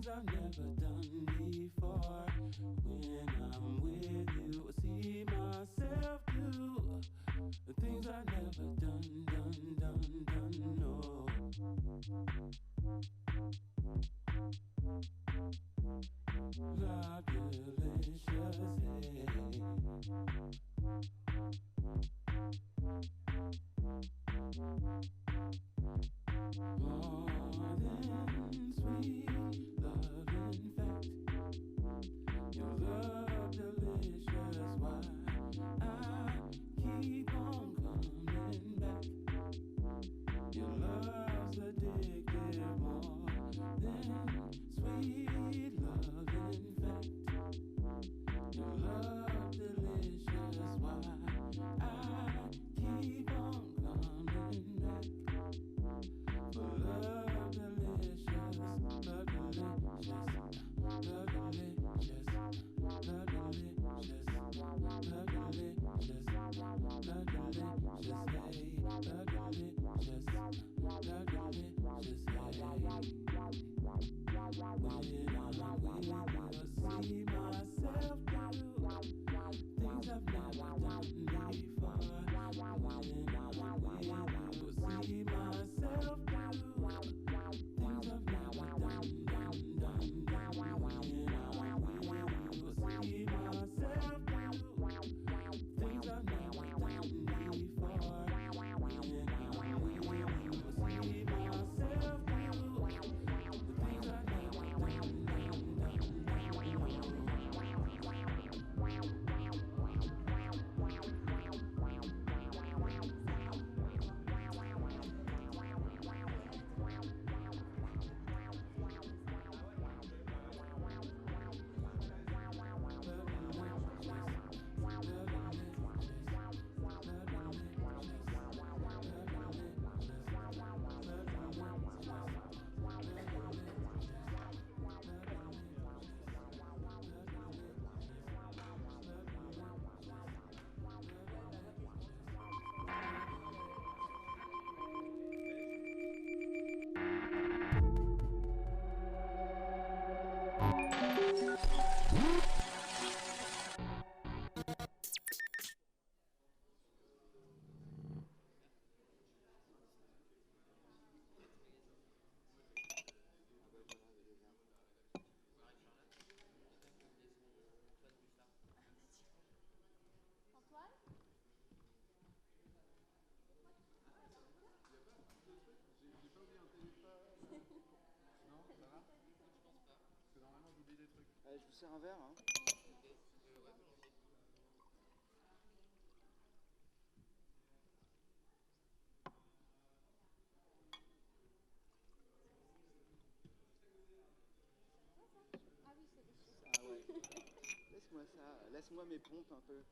things I've never done before. When I'm with you, I see myself do the things I've never done, no. Love delicious, hey. More than sweet love, in fact, your love delicious. Why I keep on coming back. Your love's addictive, more than sweet love, in fact, your love delicious. Why I keep on coming back. For love delicious, love delicious, love delicious, love delicious, love delicious, love delicious, hey, love delicious, love delicious, hey. When I'm with you, I see myself do things I've never done before. When I'm with you, I see myself do things I've never done. When I'm with you, I see myself do things I've never done before. When I'm with you, I see myself do the things I've never done. Allez, je vous sers un verre, hein. Ah ouais. Laisse-moi ça, laisse-moi mes pompes un peu.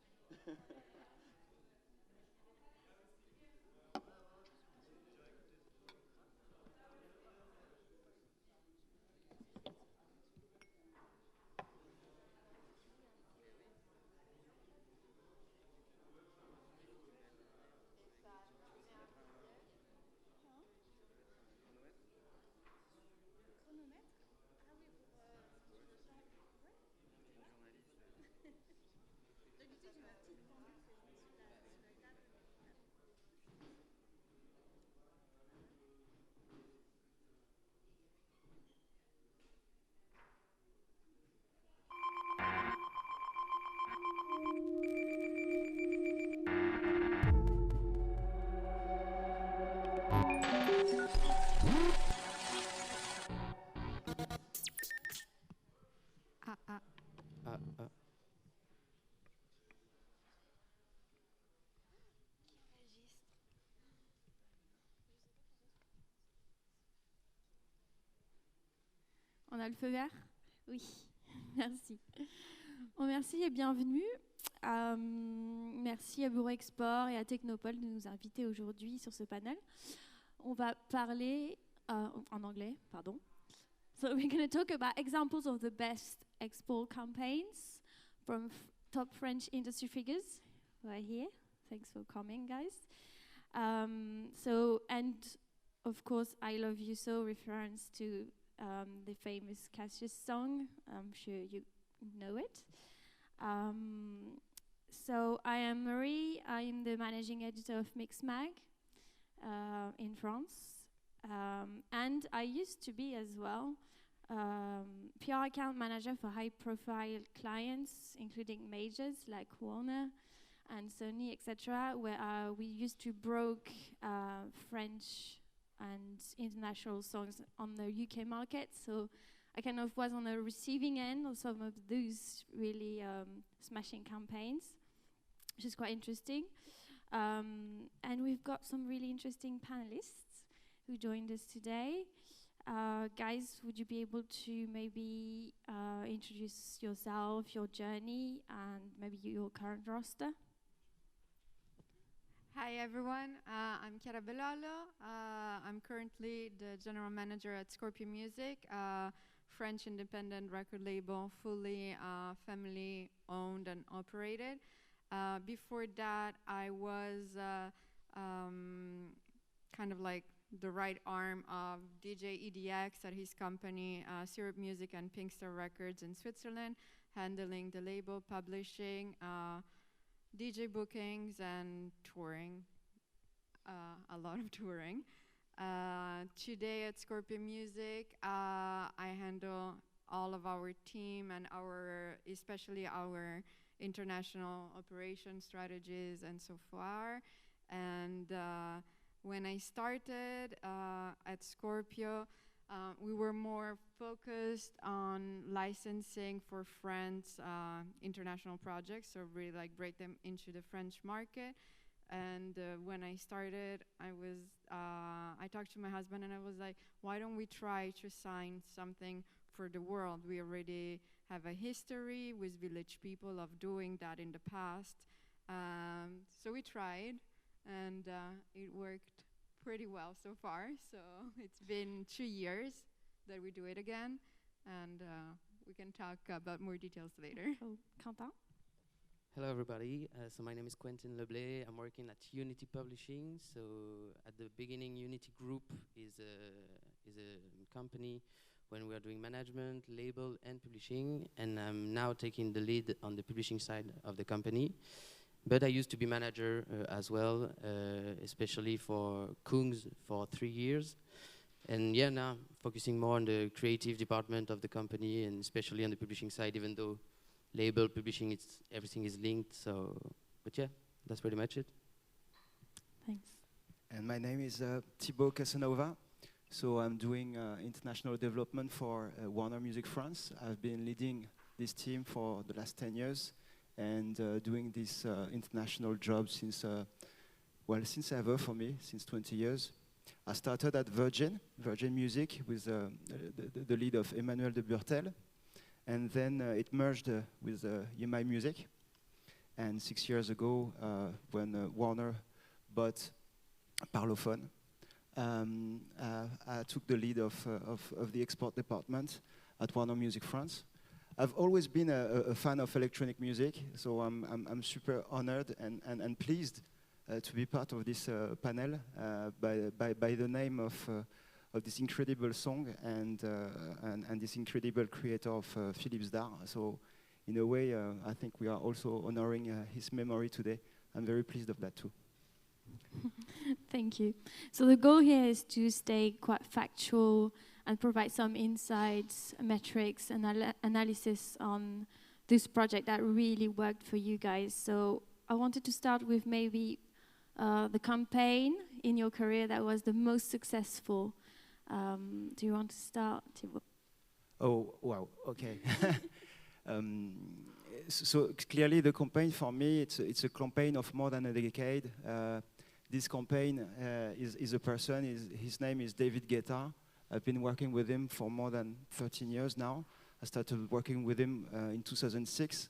On a le feu vert? Oui, merci. Bon, merci et bienvenue. Merci à Bureau Export et à Technopol de nous inviter aujourd'hui sur ce panel. On va parler en anglais, pardon. So we're going to talk about examples of the best export campaigns from top French industry figures who are here. Thanks for coming, guys. And of course, I Love You So reference to the famous Cassius song. I'm sure you know it. So I am Marie. I am the managing editor of Mixmag in France. And I used to be as well PR account manager for high-profile clients, including majors like Warner and Sony, etc., where we used to broker French and international songs on the UK market. So I kind of was on the receiving end of some of those really smashing campaigns, which is quite interesting. And we've got some really interesting panelists who joined us today. Guys, would you be able to maybe introduce yourself, your journey, and maybe your current roster? Hi everyone, I'm Chiara Bellalo. I'm currently the general manager at Scorpio Music, French independent record label, fully family owned and operated. Before that, I was kind of like the right arm of DJ EDX at his company, Syrup Music and Pinkstar Records in Switzerland, handling the label, publishing, DJ bookings and touring, a lot of touring. Today at Scorpio Music, I handle all of our team and especially our international operation strategies and so far. And when I started at Scorpio, we were more focused on licensing for France international projects, so really like break them into the French market. And when I started, I talked to my husband and I was like, why don't we try to sign something for the world? We already have a history with Village People of doing that in the past. So we tried, and it worked pretty well so far. So it's been 2 years that we do it again, and we can talk about more details later. Oh, Quentin? Hello everybody, so my name is Quentin Leblay. I'm working at Unity Publishing. So at the beginning, Unity Group is a company when we are doing management, label and publishing, and I'm now taking the lead on the publishing side of the company. But I used to be manager as well, especially for Kungs for 3 years. And yeah, now focusing more on the creative department of the company and especially on the publishing side, even though label, publishing, everything is linked. So, but yeah, that's pretty much it. Thanks. And my name is Thibaut Casanova. So I'm doing international development for Warner Music France. I've been leading this team for the last 10 years and doing this international job since ever for me, since 20 years. I started at Virgin Music with the lead of Emmanuel de Burtel. And then it merged with EMI Music. And 6 years ago, when Warner bought Parlophone, I took the lead of the export department at Warner Music France. I've always been a fan of electronic music, so I'm super honored and pleased to be part of this panel by the name of this incredible song and this incredible creator of Philippe Zdar. So in a way, I think we are also honoring his memory today. I'm very pleased of that too. Thank you. So the goal here is to stay quite factual and provide some insights, metrics, and analysis on this project that really worked for you guys. So I wanted to start with maybe the campaign in your career that was the most successful. Do you want to start, Thibaut? Oh, wow, okay. So clearly the campaign for me, it's a campaign of more than a decade. This campaign is a person, his name is David Guetta. I've been working with him for more than 13 years now. I started working with him in 2006.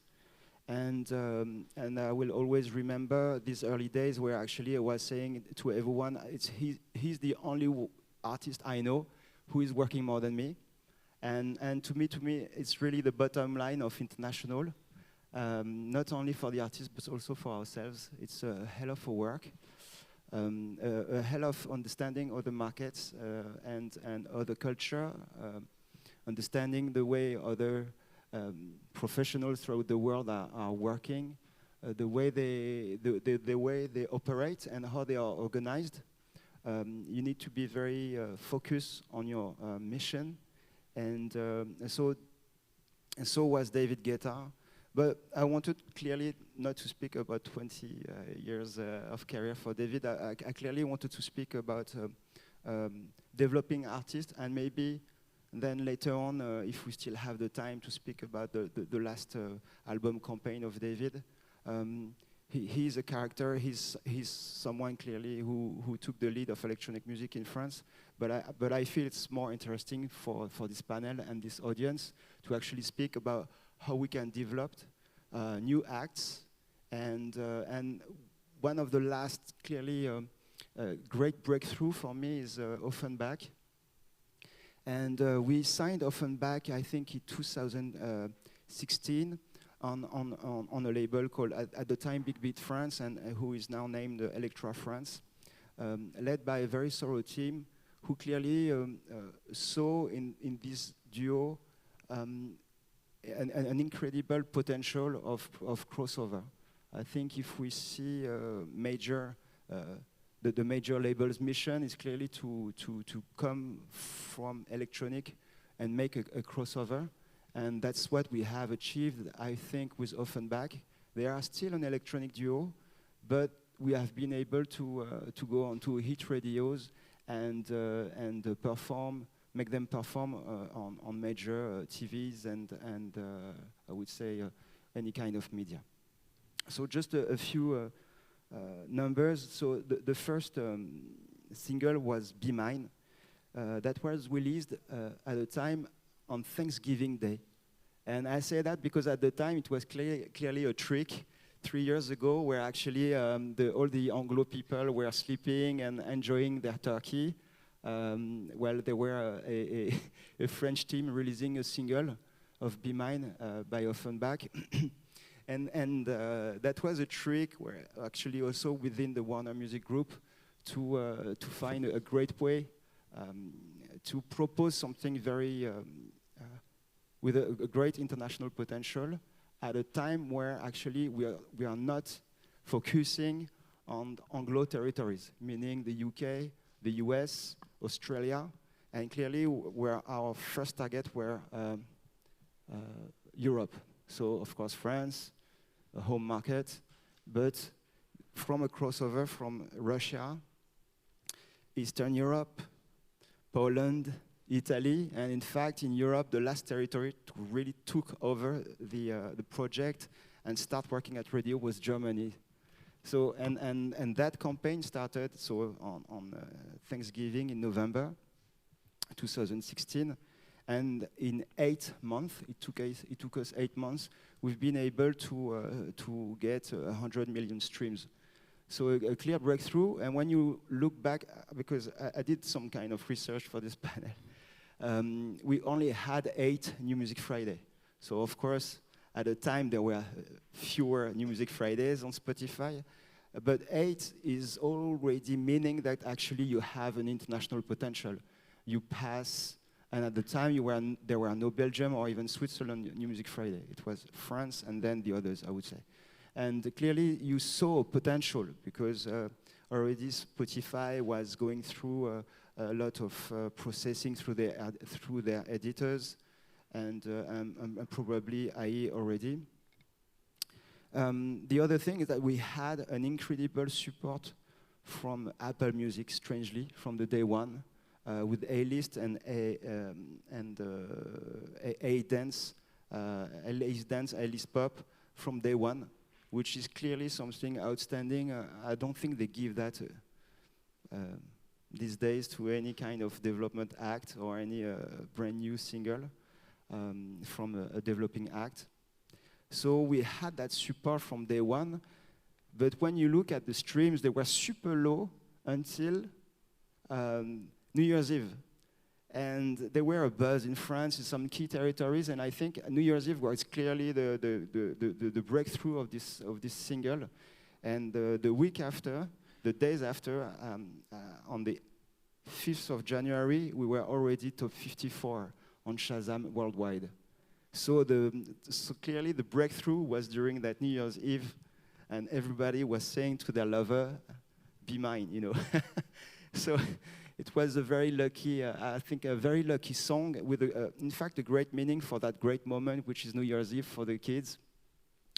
And I will always remember these early days where actually I was saying to everyone, he's the only artist I know who is working more than me. And to me, it's really the bottom line of international, not only for the artists, but also for ourselves. It's a hell of a work, a hell of understanding other markets and other culture, understanding the way other professionals throughout the world are working, the way they operate and how they are organized. You need to be very focused on your mission, and so was David Guetta. But I wanted clearly not to speak about 20 years of career for David. I clearly wanted to speak about developing artists, and maybe then later on, if we still have the time, to speak about the last album campaign of David. He's a character. He's someone clearly who took the lead of electronic music in France. But I feel it's more interesting for this panel and this audience to actually speak about how we can develop new acts. And one of the last clearly great breakthrough for me is Offenbach. And we signed Offenbach, I think, in 2016 on a label called, at the time, Big Beat France, and who is now named Electra France, led by a very thorough team who clearly saw in this duo an incredible potential of crossover. I think if we see the major label's mission is clearly to come from electronic and make a crossover, and that's what we have achieved, I think, with Offenbach. They are still an electronic duo, but we have been able to go onto hit radios and make them perform on major TVs and I would say any kind of media. So just a few numbers. So the first single was Be Mine. That was released at the time on Thanksgiving Day. And I say that because at the time it was clearly a trick 3 years ago, where actually all the Anglo people were sleeping and enjoying their turkey, while there were a French team releasing a single of Be Mine by Offenbach. And that was a trick where actually also within the Warner Music Group to find a great way to propose something very with a great international potential at a time where actually we are not focusing on Anglo territories, meaning the UK, the US, Australia, and clearly where our first target were Europe. So of course France, a home market, but from a crossover from Russia, Eastern Europe, Poland, Italy, and in fact in Europe the last territory to really took over the project and start working at radio was Germany. So and that campaign started so on Thanksgiving in November 2016, and in 8 months it took us 8 months. We've been able to get 100 million streams. So a clear breakthrough. And when you look back, because I did some kind of research for this panel, we only had 8 New Music Friday. So of course, at the time there were fewer New Music Fridays on Spotify, but 8 is already meaning that actually you have an international potential. You pass, and at the time there were no Belgium or even Switzerland New Music Friday. It was France and then the others, I would say. And clearly you saw potential because already Spotify was going through a lot of processing through their editors, and probably IE already. The other thing is that we had an incredible support from Apple Music, strangely, from the day one, with A-list and A-dance, A-list pop from day one, which is clearly something outstanding. I don't think they give that these days to any kind of development act or any brand new single from a developing act. So we had that support from day one, but when you look at the streams, they were super low until New Year's Eve. And there were a buzz in France in some key territories, and I think New Year's Eve was clearly the breakthrough of this single. And the week after, the days after, on the 5th of January, we were already top 54 on Shazam worldwide. So clearly the breakthrough was during that New Year's Eve, and everybody was saying to their lover, "Be mine," you know. So it was a very lucky, I think, a very lucky song with, in fact, a great meaning for that great moment, which is New Year's Eve for the kids,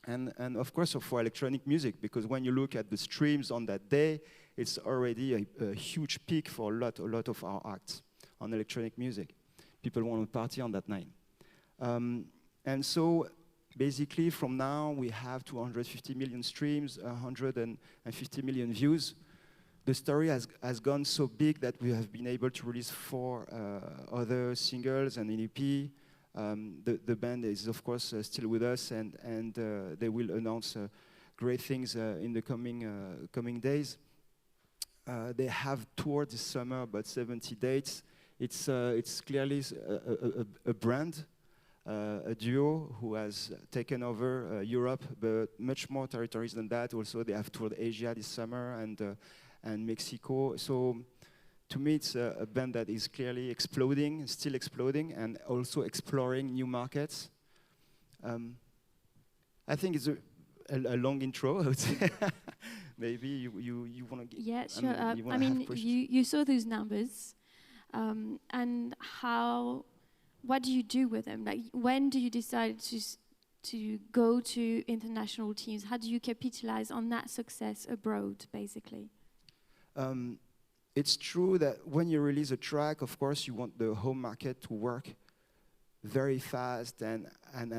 and of course for electronic music, because when you look at the streams on that day, it's already a huge peak for a lot of our acts on electronic music. People want to party on that night. And so basically from now we have 250 million streams, 150 million views. The story has gone so big that we have been able to release 4 other singles and an EP. The band is of course still with us, and they will announce great things in the coming days. They have toured this summer about 70 dates. It's clearly a brand, a duo who has taken over Europe, but much more territories than that. Also, they have toured Asia this summer and Mexico. So, to me, it's a band that is clearly exploding, still exploding, and also exploring new markets. I think it's a long intro, I would say. Maybe you want to... Yeah, sure. I mean, you saw those numbers, and what do you do with them? Like, when do you decide to go to international teams? How do you capitalize on that success abroad, basically? It's true that when you release a track, of course, you want the home market to work very fast and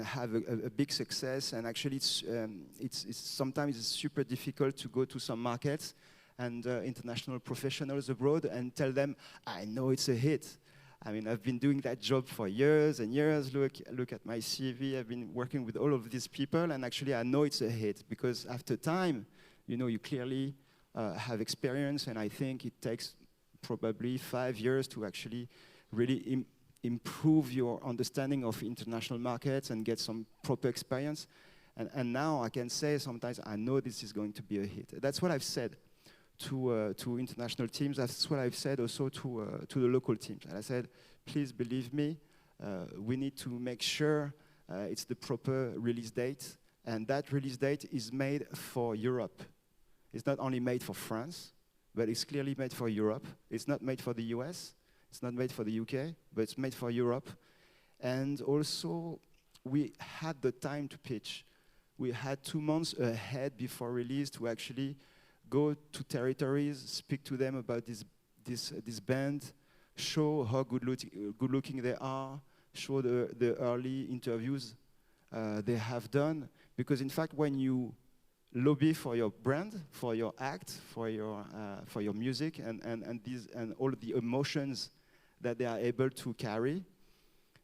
have a big success. And actually, it's sometimes it's super difficult to go to some markets and international professionals abroad and tell them, "I know it's a hit." I mean, I've been doing that job for years and years. Look at my CV. I've been working with all of these people, and actually, I know it's a hit because after time, you clearly have experience, and I think it takes probably 5 years to actually really improve your understanding of international markets and get some proper experience. And now I can say sometimes I know this is going to be a hit. That's what I've said to international teams. That's what I've said also to the local teams. And I said, please believe me, we need to make sure it's the proper release date, and that release date is made for Europe. It's not only made for France, but it's clearly made for Europe. It's not made for the US, it's not made for the UK, but it's made for Europe. And also, we had the time to pitch. We had 2 months ahead before release to actually go to territories, speak to them about this band, show how good looking they are, show the early interviews they have done. Because in fact, when you lobby for your brand, for your act, for your music, and all the emotions that they are able to carry,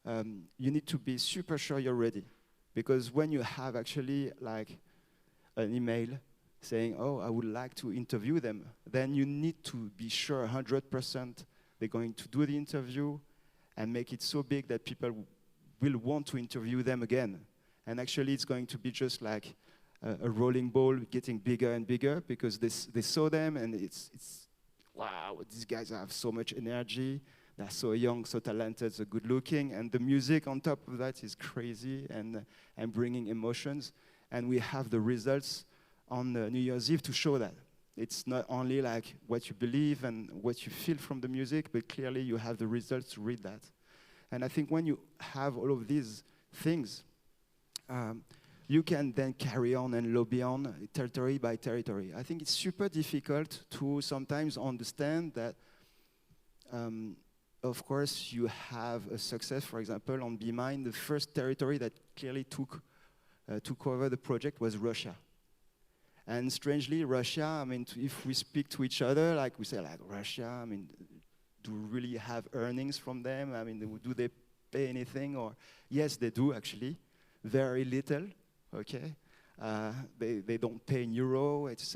you need to be super sure you're ready. Because when you have actually like an email saying, "Oh, I would like to interview them," then you need to be sure 100% they're going to do the interview and make it so big that people will want to interview them again. And actually, it's going to be just like a rolling ball getting bigger and bigger because they saw them and it's wow, these guys have so much energy. They're so young, so talented, so good looking, and the music on top of that is crazy and bringing emotions. And we have the results on New Year's Eve to show that. It's not only like what you believe and what you feel from the music, but clearly you have the results to read that. And I think when you have all of these things, you can then carry on and lobby on territory by territory. I think it's super difficult to sometimes understand that, of course, you have a success, for example, on Be Mine. The first territory that clearly took over the project was Russia. And strangely, Russia, I mean, if we speak to each other, like we say, like, Russia, I mean, do we really have earnings from them? I mean, do they pay anything? Or yes, they do, actually. Very little, okay? They don't pay in euro. It's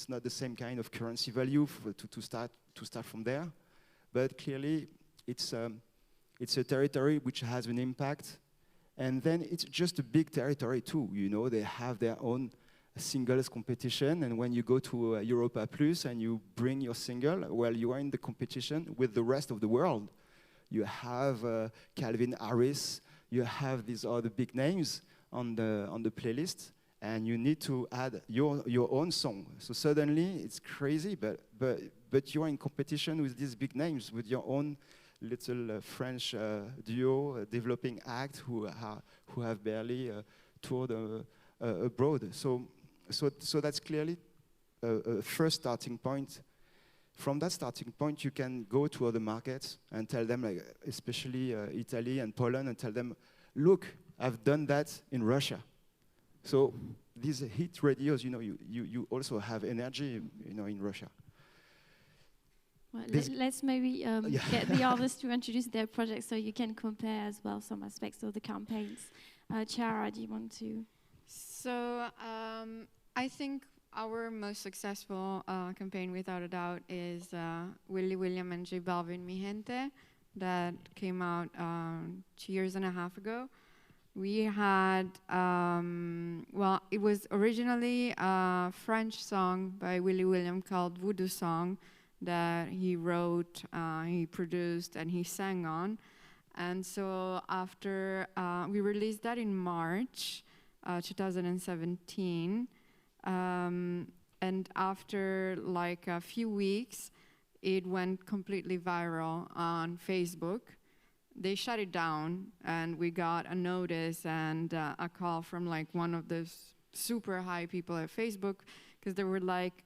not the same kind of currency value to start from there. But clearly, it's a territory which has an impact. And then it's just a big territory, too. They have their own singles competition, and when you go to Europa Plus and you bring your single, well, you are in the competition with the rest of the world. you have Calvin Harris, you have these other big names on the playlist, and you need to add your own song. So suddenly it's crazy, but you're in competition with these big names, with your own little French duo, developing act who have barely toured abroad. So that's clearly a first starting point. From that starting point, you can go to other markets and tell them, like, especially Italy and Poland, and tell them, look, I've done that in Russia. So these hit radios, you also have energy, in Russia. Well, let's maybe get the others to introduce their projects so you can compare as well some aspects of the campaigns. Chiara, do you want to? So I think our most successful campaign, without a doubt, is Willie William and J Balvin Mi Gente, that came out 2.5 years ago. We had, well, it was originally a French song by Willie William called Voodoo Song that he wrote, he produced, and he sang on. And so after, we released that in March 2017. And after like a few weeks, it went completely viral on Facebook. They shut it down, and we got a notice and a call from like one of the super high people at Facebook, because they were like,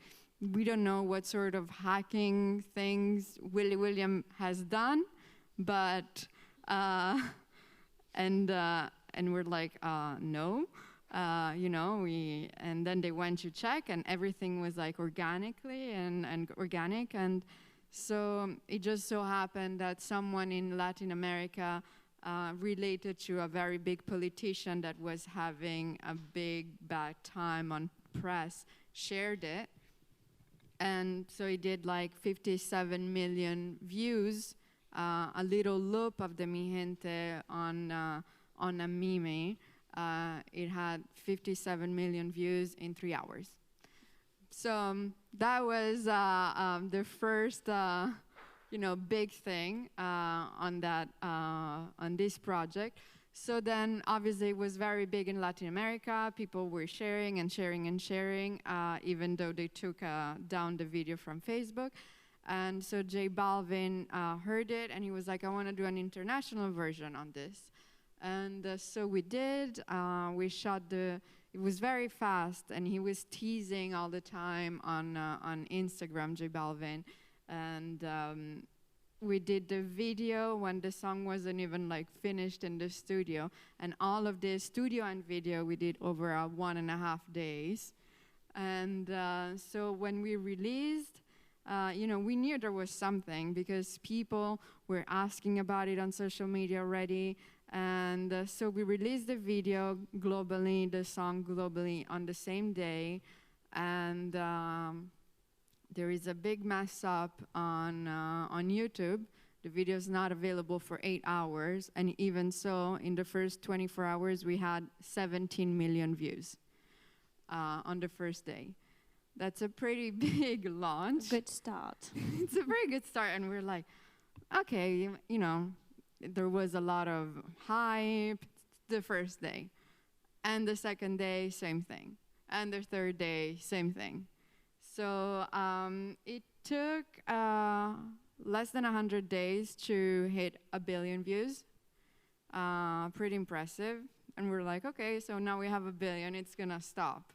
we don't know what sort of hacking things Willie William has done, but and we're like, no. And then they went to check, and everything was like organically and organic. And so it just so happened that someone in Latin America related to a very big politician that was having a big bad time on press shared it. And so it did like 57 million views, a little loop of the Mi Gente on a meme. It had 57 million views in 3 hours. So that was the first, big thing on this project. So then, obviously, it was very big in Latin America. People were sharing and sharing and sharing, even though they took down the video from Facebook. And so J Balvin heard it, and he was like, I want to do an international version on this. And so we did. We shot it was very fast, and he was teasing all the time on Instagram, J Balvin. And we did the video when the song wasn't even like finished in the studio. And all of the studio and video we did over 1.5 days. And so when we released, we knew there was something, because people were asking about it on social media already. And so we released the video globally, the song globally on the same day. And there is a big mess up on YouTube. The video is not available for 8 hours. And even so, in the first 24 hours, we had 17 million views on the first day. That's a pretty big launch. Good start. It's a very good start. And we're like, okay, there was a lot of hype the first day. And the second day, same thing. And the third day, same thing. So it took less than 100 days to hit 1 billion views. Pretty impressive. And we're like, okay, so now we have 1 billion, it's gonna stop.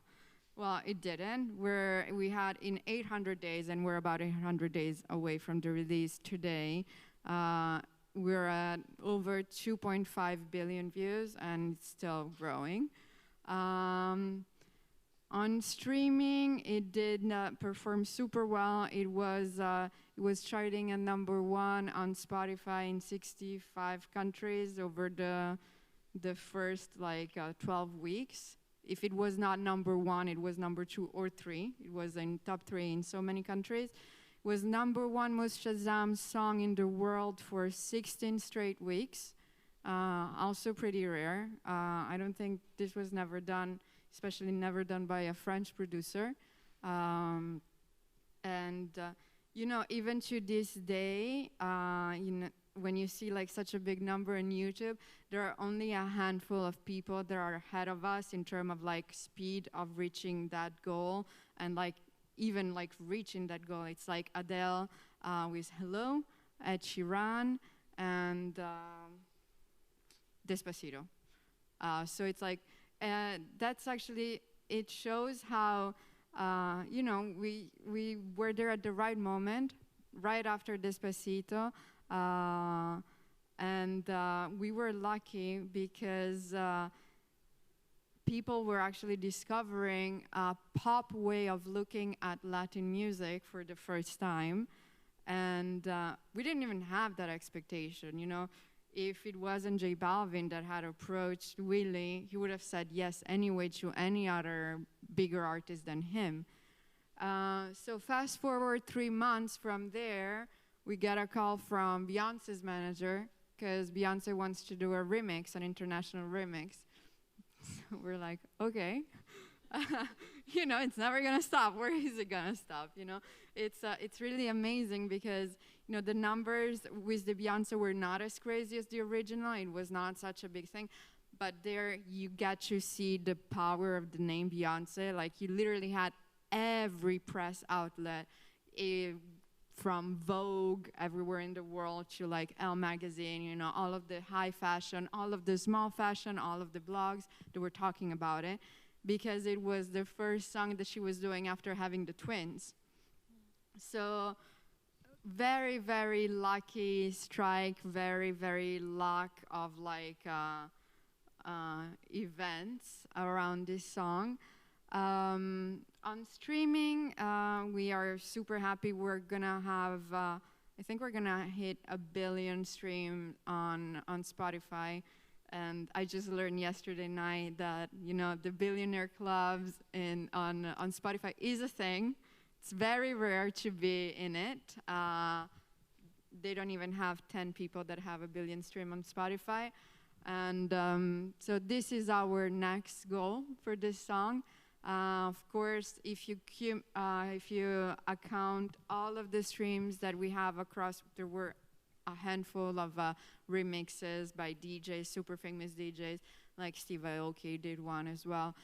Well, it didn't. We had in 800 days, and we're about 800 days away from the release today. We're at over 2.5 billion views, and it's still growing. On streaming, it did not perform super well. It was charting at #1 on Spotify in 65 countries over the first 12 weeks. If it was not #1, it was #2 or 3. It was in top 3 in so many countries. It was #1 most Shazam song in the world for 16 straight weeks. Also pretty rare. I don't think this was never done, especially never done by a French producer. Even to this day, when you see like such a big number on YouTube, there are only a handful of people that are ahead of us in terms of like speed of reaching that goal and like even like reaching that goal. It's like Adele with Hello, Ed Sheeran, and Despacito. So it's like, that's actually, it shows how, you know, we were there at the right moment, right after Despacito, and we were lucky because people were actually discovering a pop way of looking at Latin music for the first time, and we didn't even have that expectation, you know. If it wasn't J Balvin that had approached Willie, he would have said yes anyway to any other bigger artist than him. So fast forward 3 months from there, we get a call from Beyonce's manager because Beyonce wants to do a remix, an international remix. So we're like, okay. You know, it's never gonna stop. Where is it gonna stop? You know, it's really amazing because, you know, the numbers with the Beyonce were not as crazy as the original. It was not such a big thing, but there you get to see the power of the name Beyonce. Like, you literally had every press outlet, from Vogue everywhere in the world to like Elle magazine, you know, all of the high fashion, all of the small fashion, all of the blogs that were talking about it, because it was the first song that she was doing after having the twins. So very, very lucky strike, very, very luck of like events around this song. On streaming, we are super happy. We're gonna have, I think we're gonna hit 1 billion stream on Spotify. And I just learned yesterday night that, you know, the billionaire clubs on Spotify is a thing. It's very rare to be in it. They don't even have 10 people that have 1 billion stream on Spotify. And so this is our next goal for this song. Of course, if you account all of the streams that we have across, there were a handful of remixes by DJs, super famous DJs, like Steve Aoki did one as well.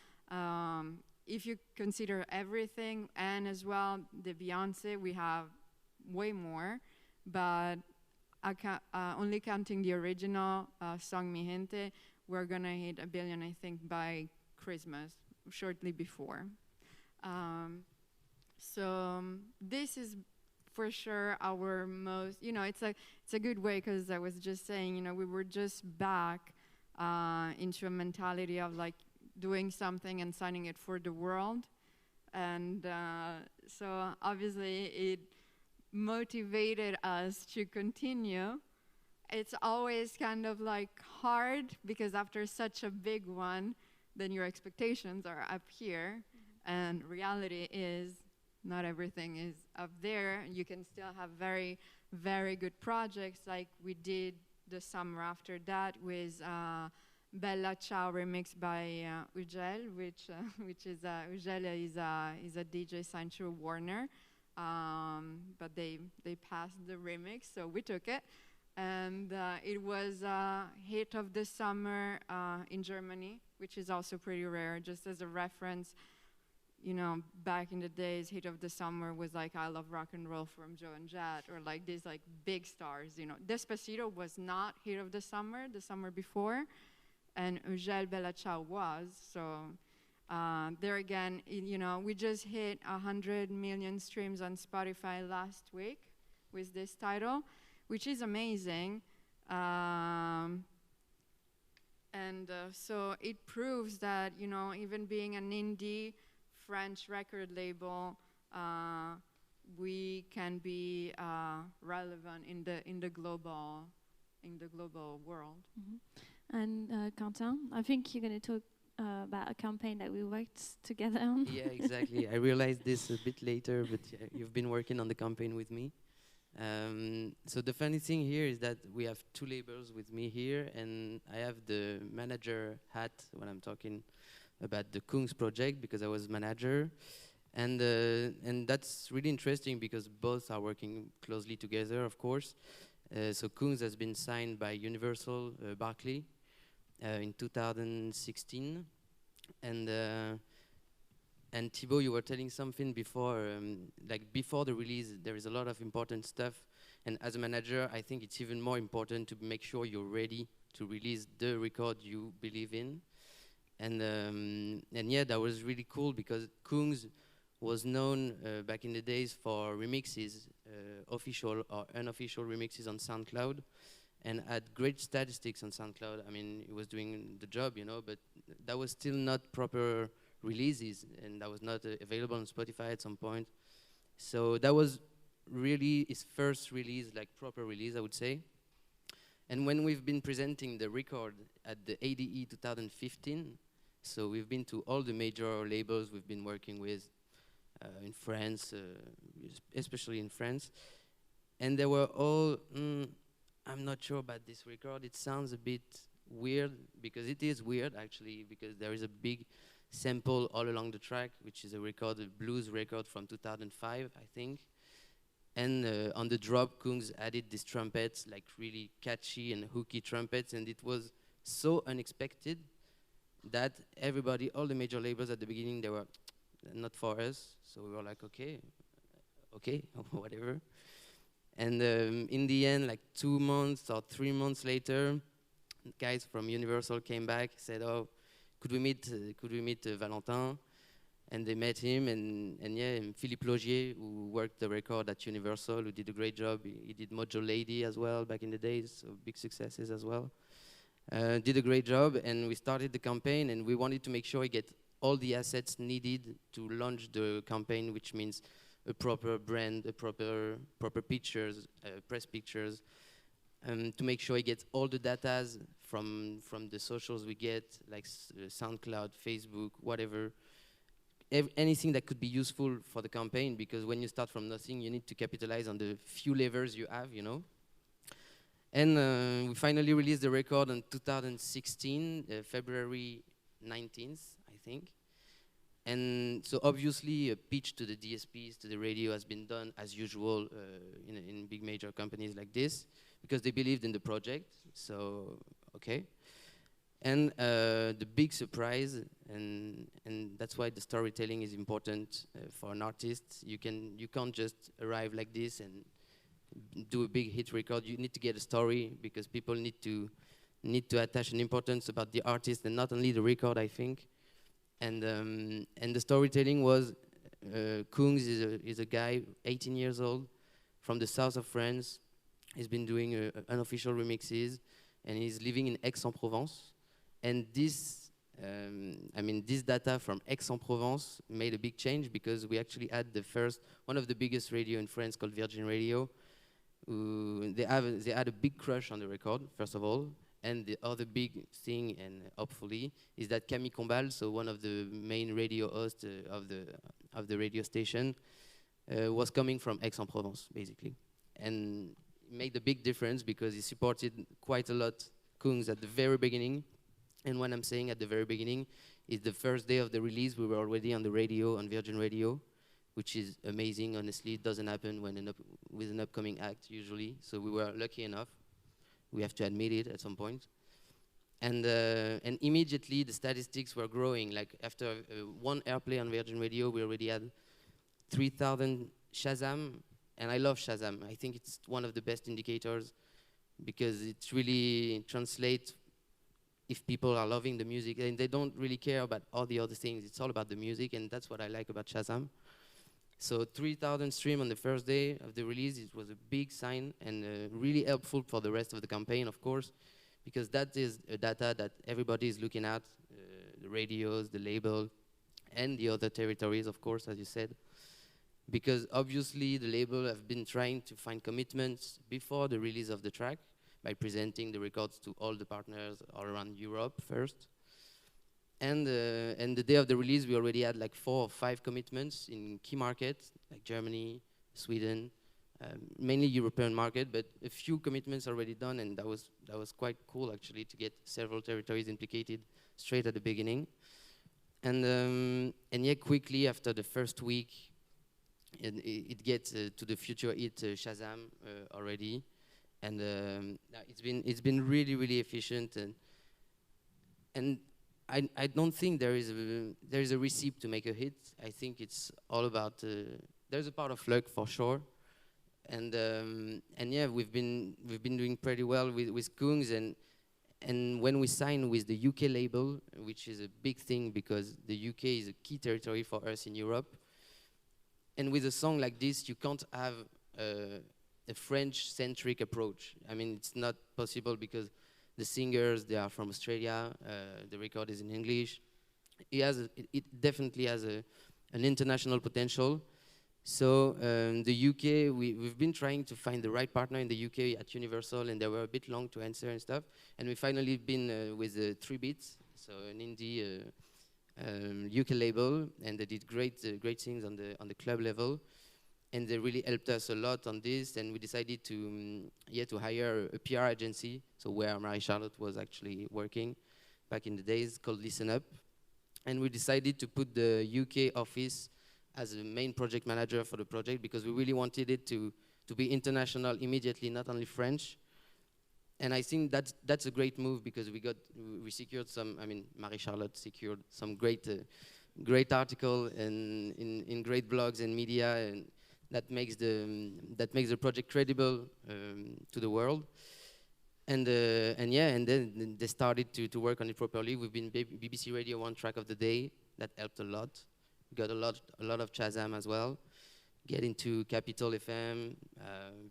If you consider everything, and as well the Beyonce, we have way more, but only counting the original song Mi Gente, we're gonna hit 1 billion, I think, by Christmas, shortly before. So this is for sure our most, you know, it's a good way, because I was just saying, you know, we were just back into a mentality of like doing something and signing it for the world. And so obviously it motivated us to continue. It's always kind of like hard, because after such a big one, then your expectations are up here, and reality is not everything is up there. You can still have very, very good projects, like we did the summer after that with Bella Ciao remix by Ugel, which is Ugel is a DJ signed to Warner, but they passed the remix, so we took it, and it was a hit of the summer in Germany, which is also pretty rare. Just as a reference, you know, back in the days, hit of the summer was like I Love Rock and Roll from Joe and Jett, or like these like big stars, you know. Despacito was not hit of the summer before, and Ugel Bella Ciao was. So there again, you know, we just hit 100 million streams on Spotify last week with this title, which is amazing. And so it proves that, you know, even being an indie French record label, we can be relevant in the global world. Mm-hmm. And Quentin, I think you're going to talk about a campaign that we worked together on. Yeah, exactly. I realized this a bit later, but you've been working on the campaign with me. So the funny thing here is that we have 2 labels with me here, and I have the manager hat when I'm talking about the Kungs project, because I was manager, and that's really interesting because both are working closely together, of course. So Kungs has been signed by Universal Berkeley in 2016, and Thibaut, you were telling something before, like before the release, there is a lot of important stuff. And as a manager, I think it's even more important to make sure you're ready to release the record you believe in. And yeah, that was really cool because Kungs was known back in the days for remixes, official or unofficial remixes on SoundCloud, and had great statistics on SoundCloud. I mean, it was doing the job, you know, but that was still not proper releases, and that was not available on Spotify at some point. So that was really his first release, like proper release, I would say. And when we've been presenting the record at the ADE 2015, so we've been to all the major labels we've been working with in France, especially in France, and they were all, I'm not sure about this record, it sounds a bit weird, because it is weird actually, because there is a big sample all along the track, which is a record, a blues record from 2005, I think. And on the drop, Kungs added these trumpets, like really catchy and hooky trumpets, and it was so unexpected that everybody, all the major labels at the beginning, they were not for us. So we were like, okay, whatever. And in the end, like 2 months or 3 months later, guys from Universal came back, said, "Oh, could we meet Valentin?" And they met him, and yeah, and Philippe Logier, who worked the record at Universal, who did a great job. He did Mojo Lady as well back in the days, so big successes as well. Did a great job, and we started the campaign, and we wanted to make sure he get all the assets needed to launch the campaign, which means a proper brand, a proper pictures, press pictures, to make sure he gets all the datas from the socials we get, like SoundCloud, Facebook, whatever. Anything that could be useful for the campaign, because when you start from nothing, you need to capitalize on the few levers you have, you know. And we finally released the record in 2016, February 19th, I think. And so obviously a pitch to the DSPs, to the radio, has been done as usual in big major companies like this, because they believed in the project, so okay. And the big surprise, and that's why the storytelling is important for an artist. You can't just arrive like this and do a big hit record. You need to get a story, because people need to attach an importance about the artist and not only the record, I think. And the storytelling was, Kungs is a guy, 18 years old, from the south of France. He's been doing unofficial remixes, and he's living in Aix-en-Provence. And this data from Aix-en-Provence made a big change, because we actually had one of the biggest radio in France called Virgin Radio. They had a big crush on the record, first of all. And the other big thing, and hopefully, is that Camille Combal, so one of the main radio hosts of the radio station, was coming from Aix-en-Provence, basically. And it made a big difference, because he supported quite a lot Kungs at the very beginning. And when I'm saying at the very beginning, it's the first day of the release, we were already on the radio, on Virgin Radio, which is amazing. Honestly, it doesn't happen with an upcoming act, usually. So we were lucky enough. We have to admit it at some point. And immediately the statistics were growing. Like after one airplay on Virgin Radio, we already had 3,000 Shazam. And I love Shazam. I think it's one of the best indicators, because it really translates if people are loving the music. And they don't really care about all the other things. It's all about the music, and that's what I like about Shazam. So 3,000 streams on the first day of the release, it was a big sign, and really helpful for the rest of the campaign, of course, because that is a data that everybody is looking at, the radios, the label, and the other territories, of course, as you said. Because obviously the label have been trying to find commitments before the release of the track by presenting the records to all the partners all around Europe first. And the day of the release, we already had like 4 or 5 commitments in key markets, like Germany, Sweden, mainly European market, but a few commitments already done, and that was quite cool actually, to get several territories implicated straight at the beginning. And yeah, quickly after the first week, it gets to the future hit Shazam already, and it's been really efficient, and I don't think there is a recipe to make a hit. I think it's all about there's a part of luck for sure, and yeah, we've been doing pretty well with Kungs, and when we signed with the UK label, which is a big thing because the UK is a key territory for us in Europe, and with a song like this, you can't have a French-centric approach. I mean, it's not possible because the singers, they are from Australia, the record is in English. It definitely has an international potential. So the UK, we've been trying to find the right partner in the UK at Universal, and they were a bit long to answer and stuff. And we finally been with 3 Beats, so an indie UK label, and they did great things on the club level. And they really helped us a lot on this, and we decided to hire a PR agency, so where Marie-Charlotte was actually working back in the days, called Listen Up. And we decided to put the UK office as a main project manager for the project because we really wanted it to be international immediately, not only French. And I think that's a great move because we secured some, I mean, Marie-Charlotte secured some great article and in great blogs and media, and that makes the project credible to the world. And then they started to work on it properly. We've been BBC Radio 1 track of the day. That helped a lot. We got a lot of Shazam as well. Get into Capital FM,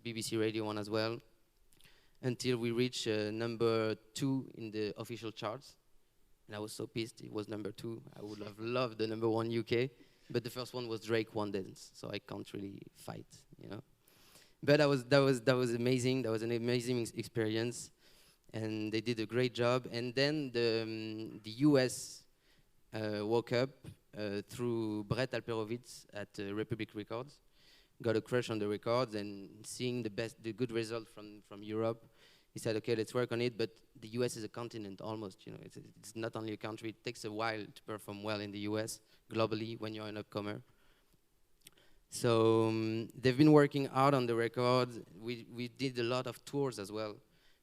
BBC Radio 1 as well, until we reached number 2 in the official charts. And I was so pissed it was number 2. I would have loved the number 1 UK. But the first one was Drake One Dance, so I can't really fight, you know. But that was amazing. That was an amazing experience, and they did a great job. And then the US woke up through Brett Alperovitz at Republic Records, got a crush on the records, and seeing the good result from Europe, he said, okay, let's work on it. But the US is a continent almost, you know. It's not only a country. It takes a while to perform well in the US globally when you're an upcomer. So they've been working hard on the record. We did a lot of tours as well.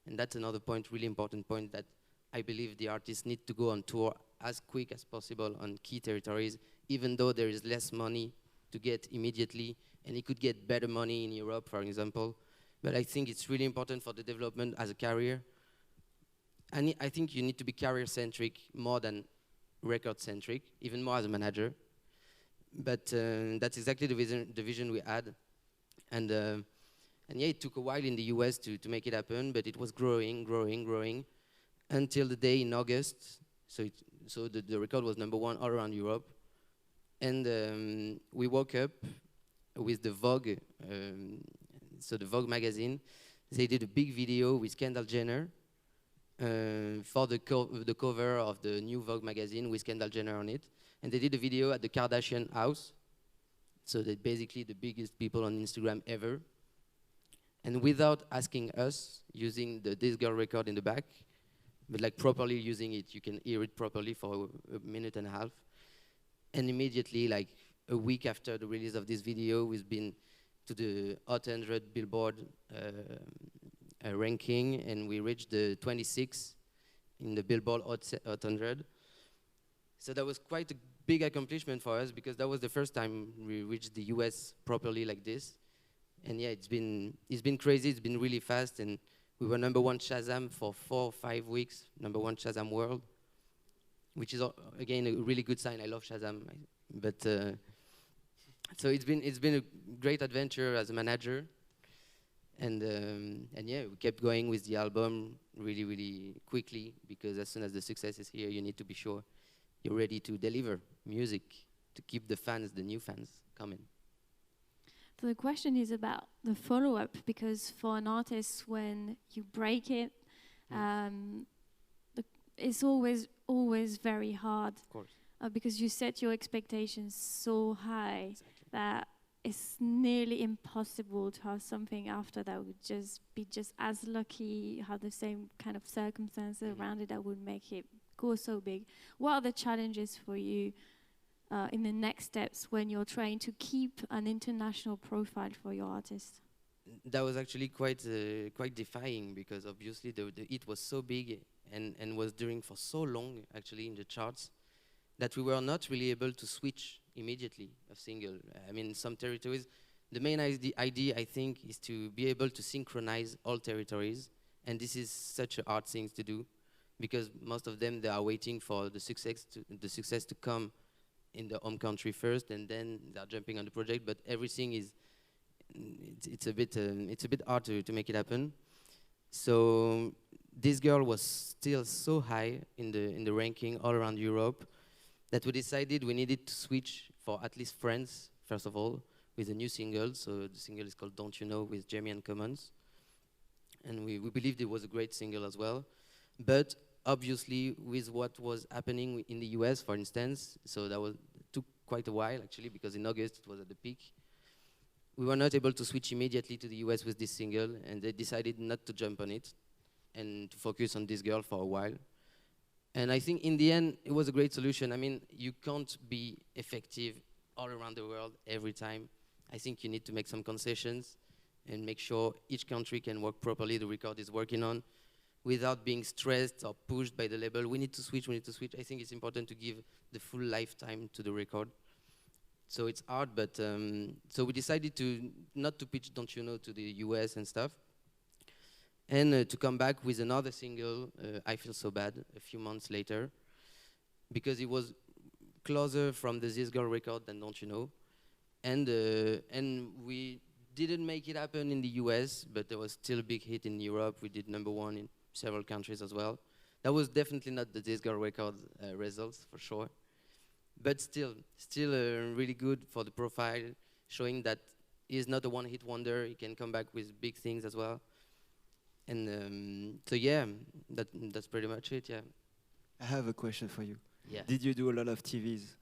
And that's another point, really important point, that I believe the artists need to go on tour as quick as possible on key territories, even though there is less money to get immediately. And he could get better money in Europe, for example. But I think it's really important for the development as a career. And I think you need to be career-centric more than record-centric, even more as a manager. But that's exactly the vision we had. And yeah, it took a while in the US to make it happen, but it was growing, until the day in August. So the record was number 1 all around Europe. And we woke up with the Vogue, so the Vogue magazine. They did a big video with Kendall Jenner for the cover of the new Vogue magazine with Kendall Jenner on it. And they did a video at the Kardashian house. So they're basically the biggest people on Instagram ever. And without asking us, using the This Girl record in the back, but like properly using it, you can hear it properly for a minute and a half. And immediately, like a week after the release of this video, we've been to the Hot 100 Billboard ranking, and we reached the 26th in the Billboard Hot 100. So that was quite a big accomplishment for us because that was the first time we reached the US properly like this. And yeah, it's been crazy. It's been really fast, and we were number 1 Shazam for 4 or 5 weeks, number 1 Shazam World, which is again a really good sign. I love Shazam, but so it's been a great adventure as a manager, and yeah, we kept going with the album really quickly because as soon as the success is here, you need to be sure you're ready to deliver music to keep the fans, the new fans, coming. So the question is about the follow-up, because for an artist, when you break it, it's always very hard. Of course. Because you set your expectations so high that it's nearly impossible to have something after that would just be as lucky, have the same kind of circumstances around it that would make it go so big. What are the challenges for you in the next steps when you're trying to keep an international profile for your artist? that was actually quite defying, because obviously the hit was so big and was during for so long actually in the charts, that we were not really able to switch immediately a single. I mean, some territories, the main idea I think is to be able to synchronize all territories, and this is such a hard thing to do, because most of them, they are waiting for the success to come in the home country first, and then they're jumping on the project. But everything is, it's a bit hard to make it happen. So this girl was still so high in the ranking all around Europe, that we decided we needed to switch for at least France first of all, with a new single. So the single is called Don't You Know, with Jamie and Commons, and we believed it was a great single as well. But obviously, with what was happening in the US, for instance, so took quite a while actually, because in August it was at the peak. We were not able to switch immediately to the US with this single, and they decided not to jump on it and to focus on this girl for a while. And I think in the end, it was a great solution. I mean, you can't be effective all around the world every time. I think you need to make some concessions and make sure each country can work properly the record is working on, without being stressed or pushed by the label. We need to switch. I think it's important to give the full lifetime to the record. So it's hard, but so we decided not to pitch Don't You Know to the US and stuff, and to come back with another single, I Feel So Bad, a few months later, because it was closer from the This Girl record than Don't You Know. And we didn't make it happen in the US, but there was still a big hit in Europe. We did #1 in several countries as well. That was definitely not the This Girl record results, for sure. But still really good for the profile, showing that he's not a one-hit wonder. He can come back with big things as well. And so yeah, that's pretty much it. Yeah. I have a question for you. Yeah. Did you do a lot of TVs?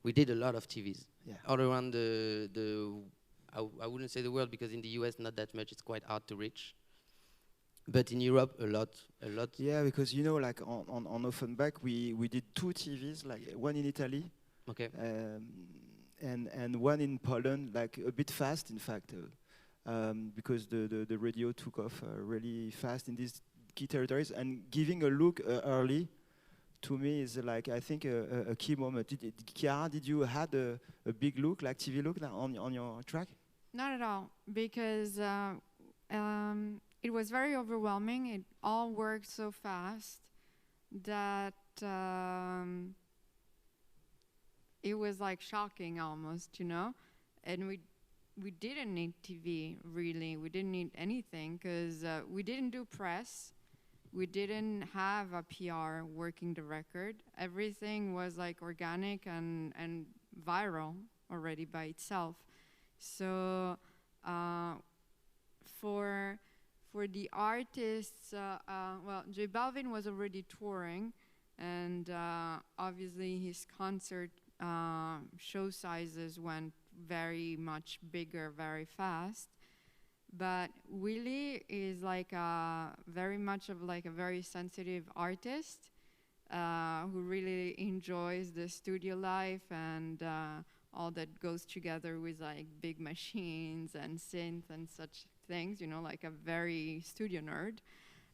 We did a lot of TVs. Yeah. All around I wouldn't say the world, because in the US not that much. It's quite hard to reach. But in Europe, a lot. Yeah, because you know, like on Offenbach, we did 2 TVs, like one in Italy, Okay. and one in Poland, like a bit fast, in fact, because the radio took off really fast in these key territories, and giving a look early, to me, is like, I think a key moment. Chiara, did you had a big look, like TV look, on your track? Not at all, because it was very overwhelming. It all worked so fast that it was like shocking almost, you know? And we didn't need TV, really. We didn't need anything, because we didn't do press. We didn't have a PR working the record. Everything was like organic and viral already by itself. So for the artists, well, J Balvin was already touring, and obviously his concert show sizes went very much bigger very fast. But Willie is like very much of like a very sensitive artist who really enjoys the studio life and all that goes together with like big machines and synth and such things, you know, like a very studio nerd.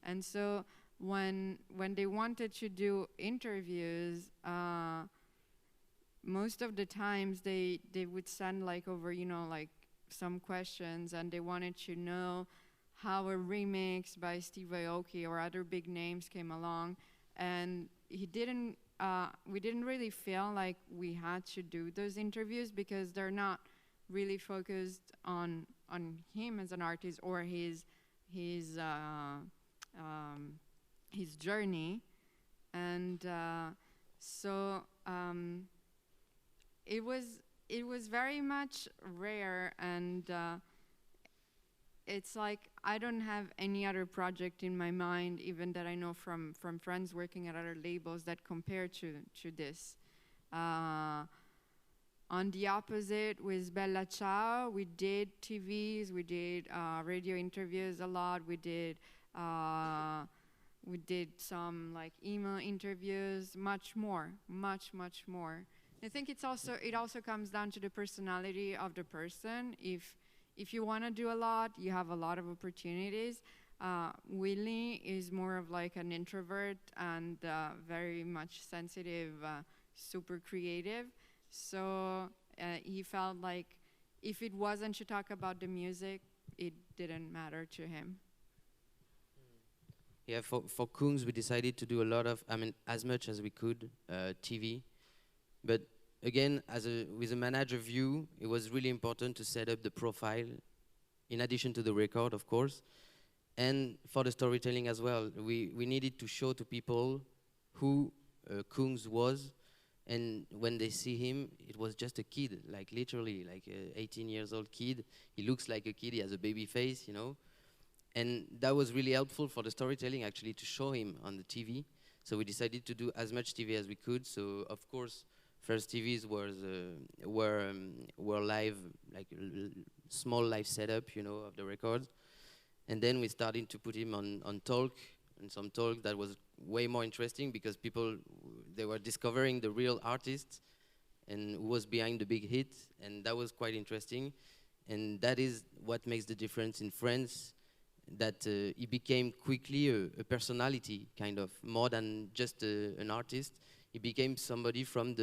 And so when they wanted to do interviews, most of the times they would send like over, you know, like some questions, and they wanted to know how a remix by Steve Aoki or other big names came along, and we didn't really feel like we had to do those interviews, because they're not really focused on him as an artist or his journey. And so it was very much rare, and it's like I don't have any other project in my mind, even that I know from friends working at other labels, that compare to this. On the opposite, with Bella Ciao, we did TVs, we did radio interviews a lot, we did some like email interviews, much more. I think it also comes down to the personality of the person. If if you want to do a lot, you have a lot of opportunities. Willie is more of like an introvert and very much sensitive, super creative. So he felt like if it wasn't to talk about the music, it didn't matter to him. Yeah, for Kungs, we decided to do a lot of, I mean, as much as we could, TV. But again, with a manager view, it was really important to set up the profile, in addition to the record, of course. And for the storytelling as well, we needed to show to people who Kungs was. And when they see him, it was just a kid, like literally, like an 18 years old kid. He looks like a kid, he has a baby face, you know. And that was really helpful for the storytelling, actually, to show him on the TV. So we decided to do as much TV as we could. So, of course, first TVs were live, like small live setup, you know, of the records. And then we started to put him on talk, and some talk that was way more interesting because people, they were discovering the real artist and who was behind the big hit, and that was quite interesting. And that is what makes the difference in France, that he became quickly a personality, kind of, more than just an artist. He became somebody from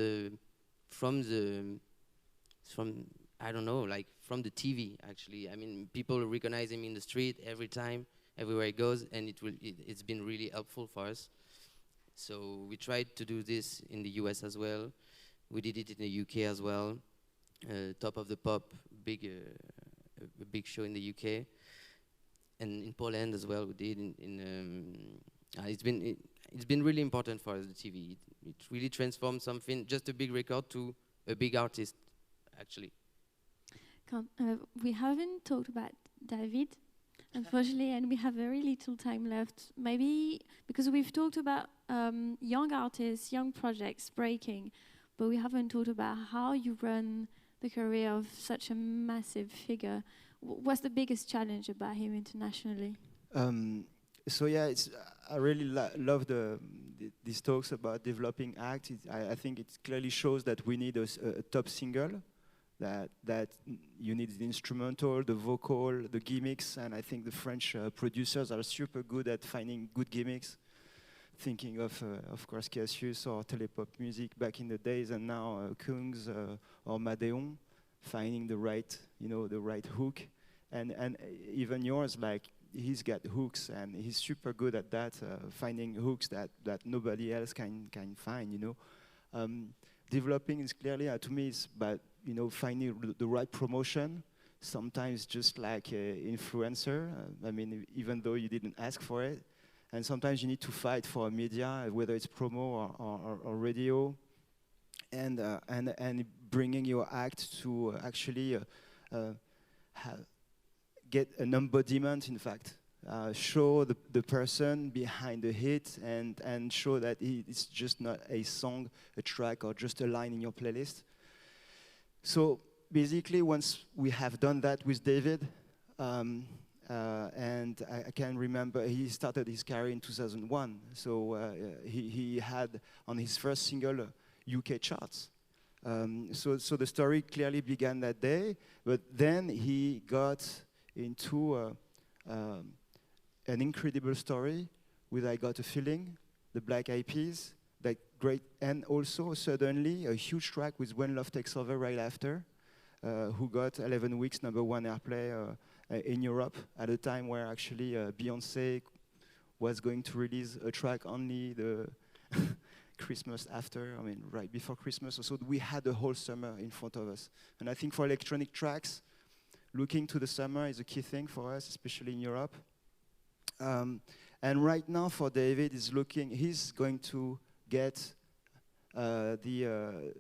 I don't know, like from the TV, actually. I mean, people recognize him in the street every time, everywhere he goes, and it's been really helpful for us. So we tried to do this in the US as well. We did it in the UK as well. Top of the Pop, a big show in the UK. And in Poland as well, we did. It's been really important for us, the TV. It really transformed something, just a big record, to a big artist, actually. We haven't talked about David, unfortunately, and we have very little time left. Maybe because we've talked about young artists, young projects, breaking, but we haven't talked about how you run the career of such a massive figure. What's the biggest challenge about him internationally? So yeah, I really love these talks about developing act. I think it clearly shows that we need a top single, that you need the instrumental, the vocal, the gimmicks, and I think the French producers are super good at finding good gimmicks. Thinking of course, Cassius or Telepop Music back in the days, and now Kungs or Madeon, finding the right hook, and even yours, like, he's got hooks, and he's super good at that, finding hooks that nobody else can find, you know. Developing is clearly, to me, is about, you know, finding the right promotion, sometimes just like an influencer, I mean, even though you didn't ask for it, and sometimes you need to fight for media, whether it's promo or radio, and bringing your act to actually get an embodiment, in fact. Show the person behind the hit, and show that it's just not a song, a track, or just a line in your playlist. So basically, once we have done that with David, and I can remember he started his career in 2001. So he had on his first single UK charts. So the story clearly began that day, but then he got into an incredible story with I Got a Feeling, the Black Eyed Peas, that great, and also suddenly a huge track with When Love Takes Over right after, who got 11 weeks #1 airplay in Europe at a time where actually Beyoncé was going to release a track only the Christmas after, I mean, right before Christmas. So we had a whole summer in front of us. And I think for electronic tracks, looking to the summer is a key thing for us, especially in Europe. And right now for David, he's going to get the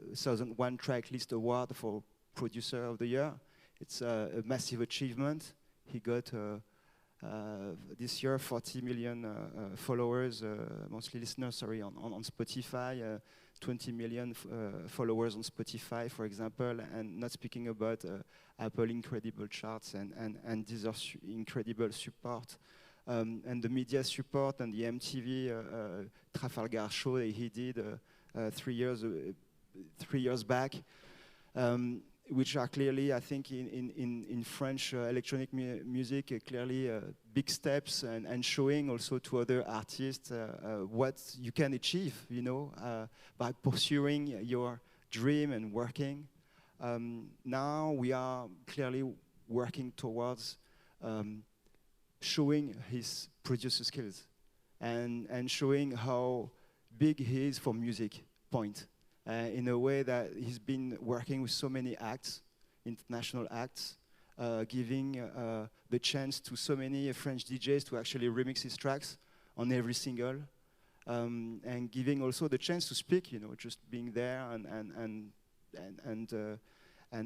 2001 Track List Award for Producer of the Year. It's a massive achievement. He got this year 40 million followers, monthly listeners, on Spotify, 20 million followers on Spotify, for example, and not speaking about Apple incredible charts and Deezer's incredible support, and the media support, and the MTV Trafalgar show that he did 3 years back. which are clearly, I think, in French electronic music, clearly big steps, and showing also to other artists what you can achieve, you know, by pursuing your dream and working. Now we are clearly working towards showing his producer skills and showing how big he is for music, point. In a way that he's been working with so many acts, international acts, giving the chance to so many French DJs to actually remix his tracks on every single, and giving also the chance to speak, you know, just being there and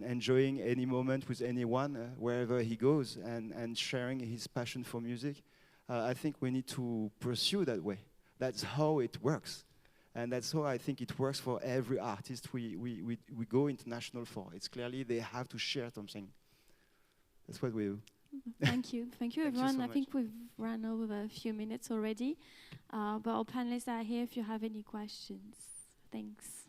enjoying any moment with anyone wherever he goes, and sharing his passion for music. I think we need to pursue that way. That's how it works. And that's how I think it works for every artist we go international for. It's clearly they have to share something. That's what we do. Thank you. Thank you, Thank you everyone. so I much. think we've run over a few minutes already. But our panelists are here if you have any questions. Thanks.